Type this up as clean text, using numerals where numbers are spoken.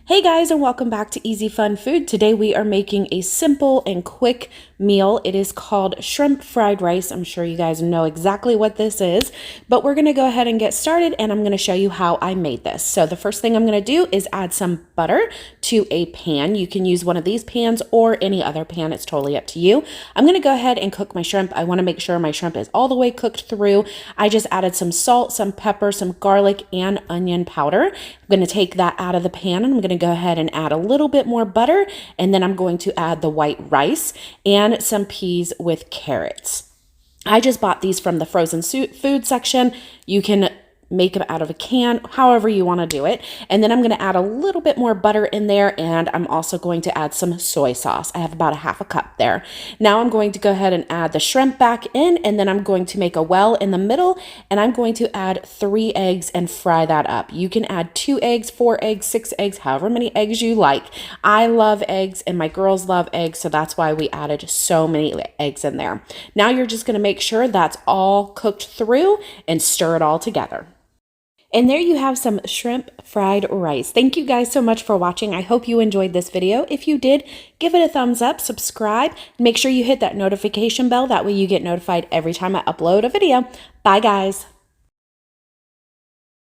Hey guys, and welcome back to Easy Fun Food. Today we are making a simple and quick meal. It is called shrimp fried rice. I'm sure you guys know exactly what this is, but we're gonna go ahead and get started and I'm gonna show you how I made this. So the first thing I'm gonna do is add some butter to a pan. You can use one of these pans or any other pan, it's totally up to you. I'm gonna go ahead and cook my shrimp. I wanna make sure my shrimp is all the way cooked through. I just added some salt, some pepper, some garlic, and onion powder. I'm gonna take that out of the pan and I'm gonna go ahead and add a little bit more butter, and then I'm going to add the white rice and some peas with carrots. I just bought these from the frozen food section. You can make them out of a can, however you want to do it. And then I'm going to add a little bit more butter in there, and I'm also going to add some soy sauce. I have about a half a cup there. Now I'm going to go ahead and add the shrimp back in, and then I'm going to make a well in the middle, and I'm going to add 3 eggs and fry that up. You can add 2 eggs, 4 eggs, 6 eggs, however many eggs you like. I love eggs and my girls love eggs, so that's why we added so many eggs in there. Now you're just going to make sure that's all cooked through and stir it all together. And there you have some shrimp fried rice. Thank you guys so much for watching. I hope you enjoyed this video. If you did, give it a thumbs up, subscribe, make sure you hit that notification bell. That way you get notified every time I upload a video. Bye guys.